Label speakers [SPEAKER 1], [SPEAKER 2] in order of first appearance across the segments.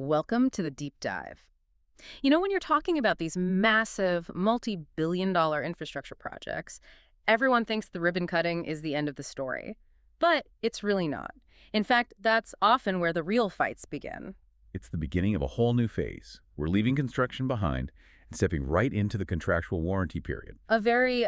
[SPEAKER 1] Welcome to the deep dive. When you're talking about these massive, multi-billion-dollar infrastructure projects, everyone thinks the ribbon cutting is the end of the story. But it's really not. In fact, that's often where the real fights begin.
[SPEAKER 2] It's the beginning of a whole new phase. We're leaving construction behind and stepping right into the contractual warranty period.
[SPEAKER 1] A very,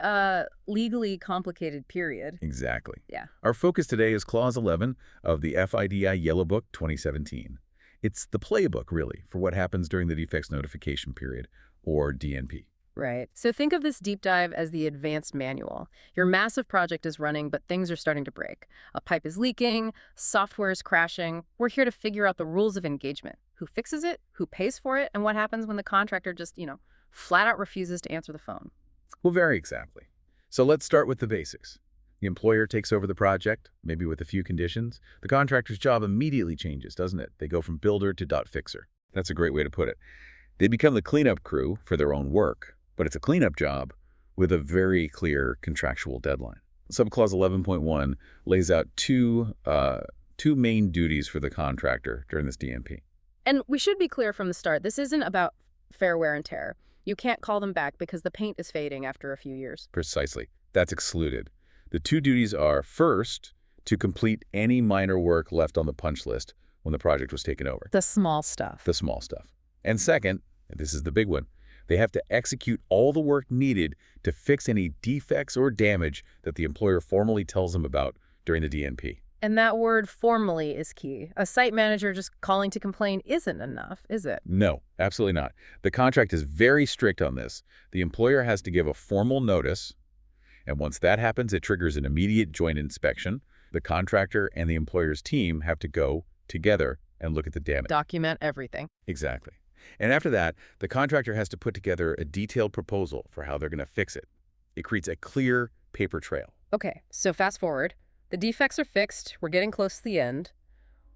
[SPEAKER 1] legally complicated period.
[SPEAKER 2] Exactly.
[SPEAKER 1] Yeah.
[SPEAKER 2] Our focus today is Clause 11 of the FIDI Yellow Book 2017. It's the playbook, really, for what happens during the defects notification period, or DNP.
[SPEAKER 1] Right. So think of this deep dive as the advanced manual. Your massive project is running, but things are starting to break. A pipe is leaking, software is crashing. We're here to figure out the rules of engagement. Who fixes it, who pays for it, and what happens when the contractor just, flat out refuses to answer the phone.
[SPEAKER 2] Well, very exactly. So let's start with the basics. The employer takes over the project, maybe with a few conditions. The contractor's job immediately changes, doesn't it? They go from builder to dot fixer. That's a great way to put it. They become the cleanup crew for their own work, but it's a cleanup job with a very clear contractual deadline. Subclause 11.1 lays out two main duties for the contractor during this DNP.
[SPEAKER 1] And we should be clear from the start, this isn't about fair wear and tear. You can't call them back because the paint is fading after a few years.
[SPEAKER 2] Precisely. That's excluded. The two duties are, first, to complete any minor work left on the punch list when the project was taken over.
[SPEAKER 1] The small stuff.
[SPEAKER 2] The small stuff. And second, and this is the big one, they have to execute all the work needed to fix any defects or damage that the employer formally tells them about during the DNP.
[SPEAKER 1] And that word formally is key. A site manager just calling to complain isn't enough, is it?
[SPEAKER 2] No, absolutely not. The contract is very strict on this. The employer has to give a formal notice, and once that happens, it triggers an immediate joint inspection. The contractor and the employer's team have to go together and look at the damage.
[SPEAKER 1] Document everything.
[SPEAKER 2] Exactly. And after that, the contractor has to put together a detailed proposal for how they're going to fix it. It creates a clear paper trail.
[SPEAKER 1] Okay, so fast forward. The defects are fixed. We're getting close to the end.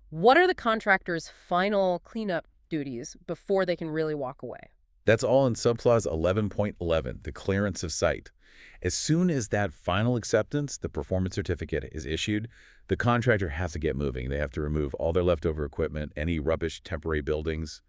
[SPEAKER 1] What are the contractor's final cleanup duties before they can really walk away?
[SPEAKER 2] That's all in subclause 11.11, the clearance of site. As soon as that final acceptance, the performance certificate, is issued, the contractor has to get moving. They have to remove all their leftover equipment, any rubbish, temporary buildings,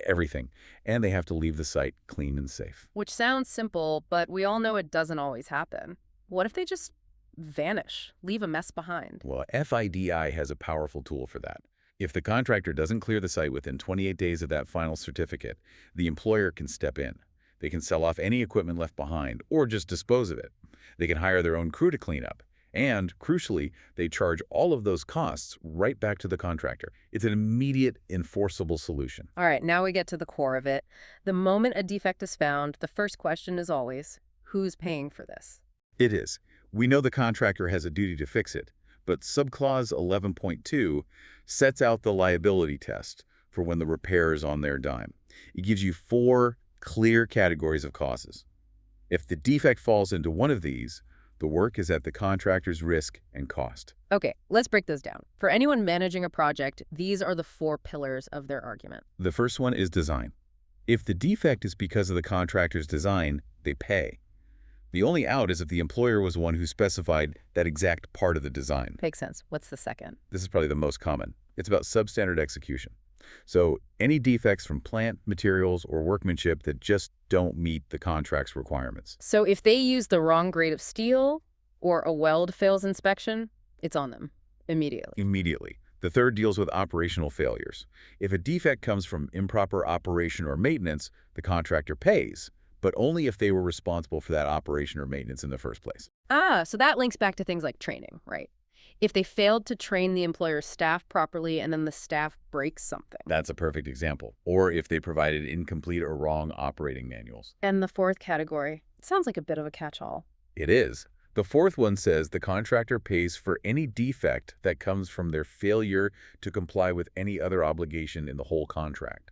[SPEAKER 2] everything. And they have to leave the site clean and safe.
[SPEAKER 1] Which sounds simple, but we all know it doesn't always happen. What if they just vanish, leave a mess behind?
[SPEAKER 2] Well, FIDI has a powerful tool for that. If the contractor doesn't clear the site within 28 days of that final certificate, the employer can step in. They can sell off any equipment left behind or just dispose of it. They can hire their own crew to clean up. And, crucially, they charge all of those costs right back to the contractor. It's an immediate, enforceable solution.
[SPEAKER 1] All right, now we get to the core of it. The moment a defect is found, the first question is always, who's paying for this?
[SPEAKER 2] It is. We know the contractor has a duty to fix it, but subclause 11.2 sets out the liability test for when the repair is on their dime. It gives you 4 clear categories of causes. If the defect falls into one of these, the work is at the contractor's risk and cost.
[SPEAKER 1] Okay, let's break those down. For anyone managing a project, these are the 4 pillars of their argument.
[SPEAKER 2] The first one is design. If the defect is because of the contractor's design, they pay. The only out is if the employer was the one who specified that exact part of the design.
[SPEAKER 1] Makes sense. What's the second?
[SPEAKER 2] This is probably the most common. It's about substandard execution. So any defects from plant, materials, or workmanship that just don't meet the contract's requirements.
[SPEAKER 1] So if they use the wrong grade of steel or a weld fails inspection, it's on them immediately.
[SPEAKER 2] Immediately. The third deals with operational failures. If a defect comes from improper operation or maintenance, the contractor pays, but only if they were responsible for that operation or maintenance in the first place.
[SPEAKER 1] So that links back to things like training, right? If they failed to train the employer's staff properly and then the staff breaks something.
[SPEAKER 2] That's a perfect example. Or if they provided incomplete or wrong operating manuals.
[SPEAKER 1] And the fourth category, it sounds like a bit of a catch-all.
[SPEAKER 2] It is. The fourth one says the contractor pays for any defect that comes from their failure to comply with any other obligation in the whole contract.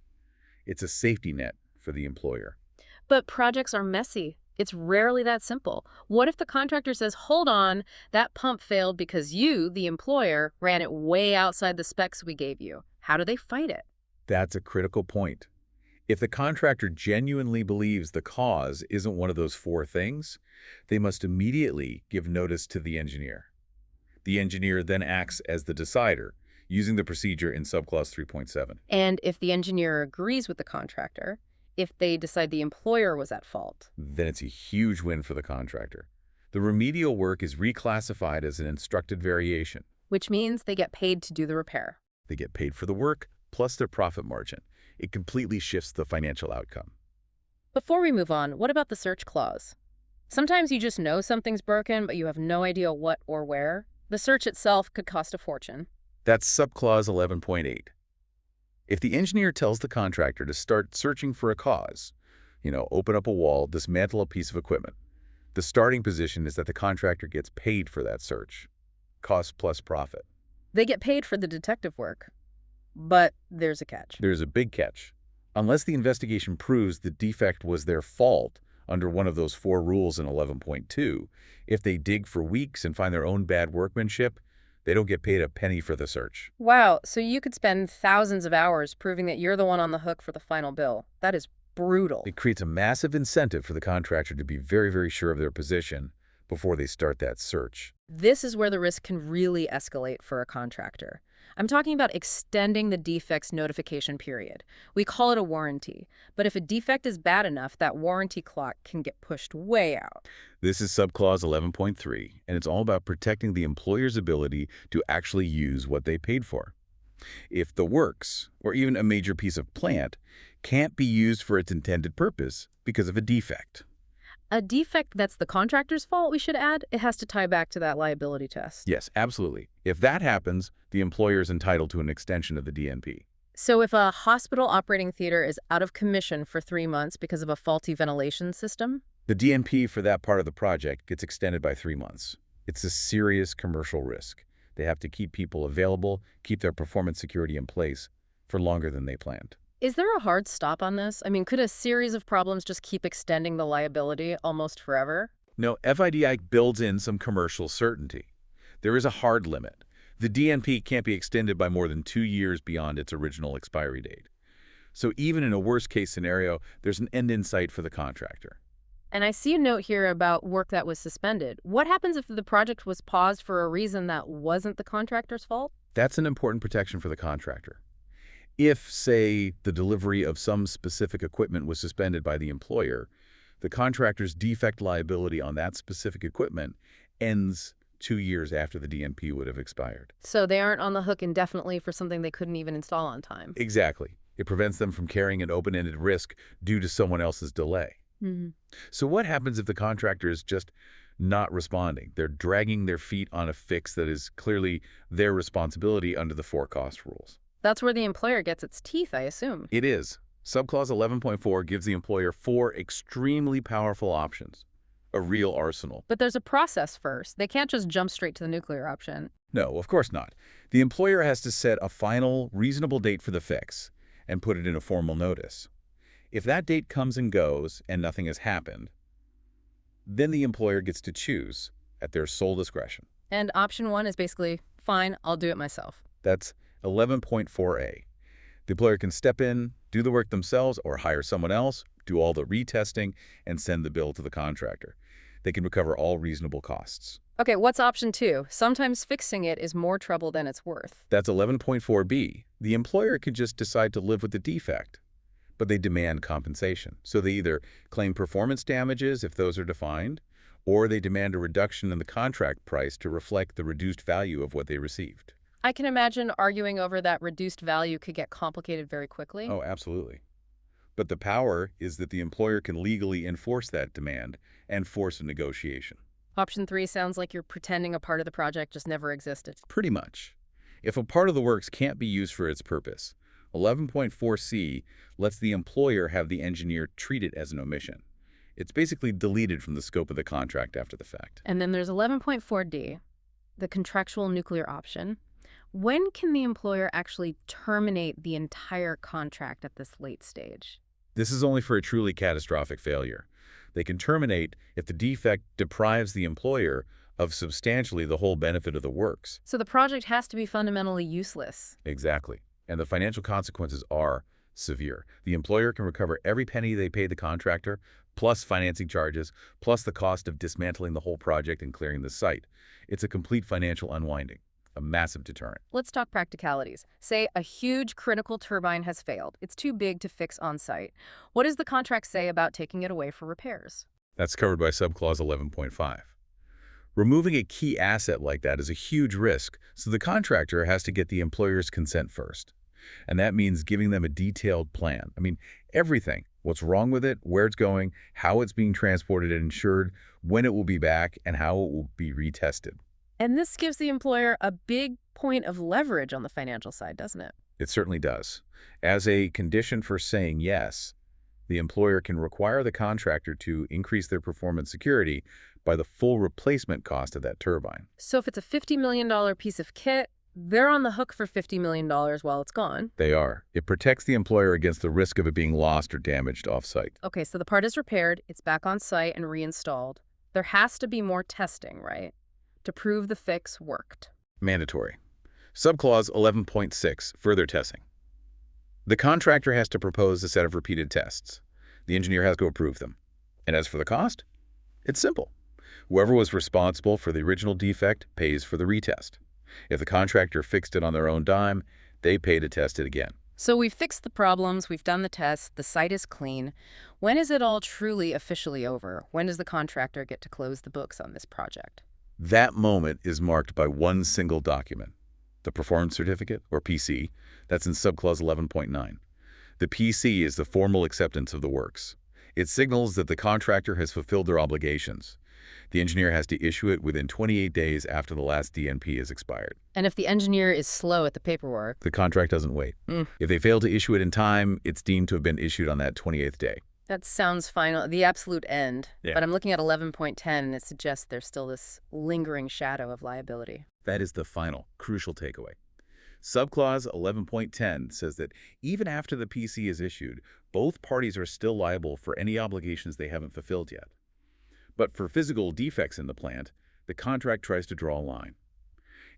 [SPEAKER 2] It's a safety net for the employer.
[SPEAKER 1] But projects are messy. It's rarely that simple. What if the contractor says, hold on, that pump failed because you, the employer, ran it way outside the specs we gave you? How do they fight it?
[SPEAKER 2] That's a critical point. If the contractor genuinely believes the cause isn't one of those 4 things, they must immediately give notice to the engineer. The engineer then acts as the decider, using the procedure in subclause 3.7.
[SPEAKER 1] And if the engineer agrees with the contractor, if they decide the employer was at fault.
[SPEAKER 2] Then it's a huge win for the contractor. The remedial work is reclassified as an instructed variation.
[SPEAKER 1] Which means they get paid to do the repair.
[SPEAKER 2] They get paid for the work plus their profit margin. It completely shifts the financial outcome.
[SPEAKER 1] Before we move on, what about the search clause? Sometimes you just know something's broken, but you have no idea what or where. The search itself could cost a fortune.
[SPEAKER 2] That's subclause 11.8. If the engineer tells the contractor to start searching for a cause, open up a wall, dismantle a piece of equipment, the starting position is that the contractor gets paid for that search. Cost plus profit.
[SPEAKER 1] They get paid for the detective work. But there's a catch.
[SPEAKER 2] There's a big catch. Unless the investigation proves the defect was their fault under one of those 4 rules in 11.2, if they dig for weeks and find their own bad workmanship, they don't get paid a penny for the search.
[SPEAKER 1] Wow, so you could spend thousands of hours proving that you're the one on the hook for the final bill. That is brutal.
[SPEAKER 2] It creates a massive incentive for the contractor to be very, very sure of their position before they start that search.
[SPEAKER 1] This is where the risk can really escalate for a contractor. I'm talking about extending the defect's notification period. We call it a warranty. But if a defect is bad enough, that warranty clock can get pushed way out.
[SPEAKER 2] This is subclause 11.3, and it's all about protecting the employer's ability to actually use what they paid for. If the works, or even a major piece of plant, can't be used for its intended purpose because of a defect.
[SPEAKER 1] A defect that's the contractor's fault, we should add, it has to tie back to that liability test.
[SPEAKER 2] Yes, absolutely. If that happens, the employer is entitled to an extension of the DNP.
[SPEAKER 1] So if a hospital operating theater is out of commission for 3 months because of a faulty ventilation system?
[SPEAKER 2] The DNP for that part of the project gets extended by 3 months. It's a serious commercial risk. They have to keep people available, keep their performance security in place for longer than they planned.
[SPEAKER 1] Is there a hard stop on this? I mean, could a series of problems just keep extending the liability almost forever?
[SPEAKER 2] No, FIDIC builds in some commercial certainty. There is a hard limit. The DNP can't be extended by more than 2 years beyond its original expiry date. So even in a worst-case scenario, there's an end in sight for the contractor.
[SPEAKER 1] And I see a note here about work that was suspended. What happens if the project was paused for a reason that wasn't the contractor's fault?
[SPEAKER 2] That's an important protection for the contractor. If, say, the delivery of some specific equipment was suspended by the employer, the contractor's defect liability on that specific equipment ends 2 years after the DNP would have expired.
[SPEAKER 1] So they aren't on the hook indefinitely for something they couldn't even install on time.
[SPEAKER 2] Exactly. It prevents them from carrying an open-ended risk due to someone else's delay.
[SPEAKER 1] Mm-hmm.
[SPEAKER 2] So what happens if the contractor is just not responding? They're dragging their feet on a fix that is clearly their responsibility under the 4 cost rules.
[SPEAKER 1] That's where the employer gets its teeth, I assume.
[SPEAKER 2] It is. Subclause 11.4 gives the employer 4 extremely powerful options. A real arsenal.
[SPEAKER 1] But there's a process first. They can't just jump straight to the nuclear option.
[SPEAKER 2] No, of course not. The employer has to set a final, reasonable date for the fix and put it in a formal notice. If that date comes and goes and nothing has happened, then the employer gets to choose at their sole discretion.
[SPEAKER 1] And option 1 is basically, fine, I'll do it myself.
[SPEAKER 2] That's 11.4a. The employer can step in, do the work themselves, or hire someone else, do all the retesting, and send the bill to the contractor. They can recover all reasonable costs.
[SPEAKER 1] Okay, what's option 2? Sometimes fixing it is more trouble than it's worth.
[SPEAKER 2] That's 11.4b. The employer could just decide to live with the defect, but they demand compensation. So they either claim performance damages if those are defined, or they demand a reduction in the contract price to reflect the reduced value of what they received.
[SPEAKER 1] I can imagine arguing over that reduced value could get complicated very quickly.
[SPEAKER 2] Oh, absolutely. But the power is that the employer can legally enforce that demand and force a negotiation.
[SPEAKER 1] Option 3 sounds like you're pretending a part of the project just never existed.
[SPEAKER 2] Pretty much. If a part of the works can't be used for its purpose, 11.4c lets the employer have the engineer treat it as an omission. It's basically deleted from the scope of the contract after the fact.
[SPEAKER 1] And then there's 11.4d, the contractual nuclear option. When can the employer actually terminate the entire contract at this late stage?
[SPEAKER 2] This is only for a truly catastrophic failure. They can terminate if the defect deprives the employer of substantially the whole benefit of the works.
[SPEAKER 1] So the project has to be fundamentally useless.
[SPEAKER 2] Exactly. And the financial consequences are severe. The employer can recover every penny they paid the contractor, plus financing charges, plus the cost of dismantling the whole project and clearing the site. It's a complete financial unwinding. a massive deterrent.
[SPEAKER 1] Let's talk practicalities. Say a huge critical turbine has failed. It's too big to fix on site. What does the contract say about taking it away for repairs?
[SPEAKER 2] That's covered by subclause 11.5. Removing a key asset like that is a huge risk, so the contractor has to get the employer's consent first. And that means giving them a detailed plan. I mean, everything. What's wrong with it, where it's going, how it's being transported and insured, when it will be back, and how it will be retested.
[SPEAKER 1] And this gives the employer a big point of leverage on the financial side, doesn't it?
[SPEAKER 2] It certainly does. As a condition for saying yes, the employer can require the contractor to increase their performance security by the full replacement cost of that turbine.
[SPEAKER 1] So if it's a $50 million piece of kit, they're on the hook for $50 million while it's gone.
[SPEAKER 2] They are. It protects the employer against the risk of it being lost or damaged off-site.
[SPEAKER 1] Okay, so the part is repaired, it's back on site and reinstalled. There has to be more testing, right, to prove the fix worked.
[SPEAKER 2] Mandatory. Subclause 11.6, further testing. The contractor has to propose a set of repeated tests. The engineer has to approve them. And as for the cost, it's simple. Whoever was responsible for the original defect pays for the retest. If the contractor fixed it on their own dime, they pay to test it again.
[SPEAKER 1] So we've fixed the problems, we've done the tests, the site is clean. When is it all truly officially over? When does the contractor get to close the books on this project?
[SPEAKER 2] That moment is marked by one single document. The Performance Certificate, or PC, that's in subclause 11.9. The PC is the formal acceptance of the works. It signals that the contractor has fulfilled their obligations. The engineer has to issue it within 28 days after the last DNP is expired.
[SPEAKER 1] And if the engineer is slow at the paperwork?
[SPEAKER 2] The contract doesn't wait. If they fail to issue it in time, it's deemed to have been issued on that 28th day.
[SPEAKER 1] That sounds final, the absolute end.
[SPEAKER 2] Yeah.
[SPEAKER 1] But I'm looking at 11.10 and it suggests there's still this lingering shadow of liability.
[SPEAKER 2] That is the final, crucial takeaway. Subclause 11.10 says that even after the PC is issued, both parties are still liable for any obligations they haven't fulfilled yet. But for physical defects in the plant, the contract tries to draw a line.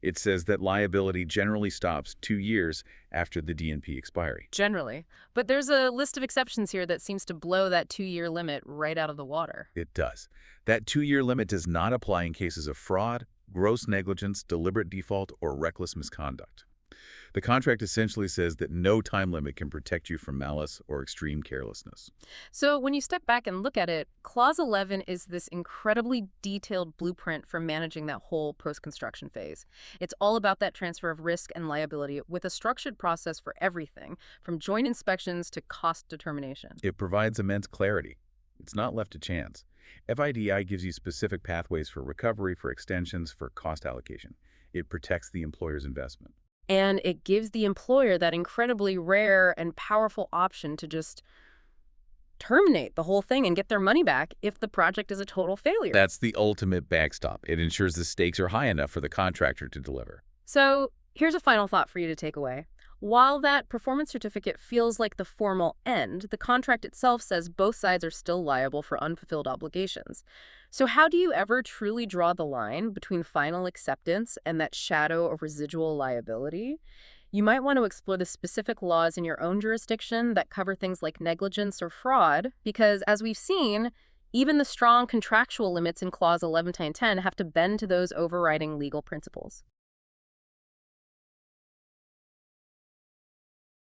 [SPEAKER 2] It says that liability generally stops 2 years after the DNP expiry.
[SPEAKER 1] Generally. But there's a list of exceptions here that seems to blow that 2-year limit right out of the water.
[SPEAKER 2] It does. That 2-year limit does not apply in cases of fraud, gross negligence, deliberate default, or reckless misconduct. The contract essentially says that no time limit can protect you from malice or extreme carelessness.
[SPEAKER 1] So when you step back and look at it, Clause 11 is this incredibly detailed blueprint for managing that whole post-construction phase. It's all about that transfer of risk and liability with a structured process for everything, from joint inspections to cost determination.
[SPEAKER 2] It provides immense clarity. It's not left to chance. FIDI gives you specific pathways for recovery, for extensions, for cost allocation. It protects the employer's investment.
[SPEAKER 1] And it gives the employer that incredibly rare and powerful option to just terminate the whole thing and get their money back if the project is a total failure.
[SPEAKER 2] That's the ultimate backstop. It ensures the stakes are high enough for the contractor to deliver.
[SPEAKER 1] So here's a final thought for you to take away. While that performance certificate feels like the formal end, the contract itself says both sides are still liable for unfulfilled obligations. So how do you ever truly draw the line between final acceptance and that shadow of residual liability? You might want to explore the specific laws in your own jurisdiction that cover things like negligence or fraud, because as we've seen, even the strong contractual limits in Clause 11.10 have to bend to those overriding legal principles.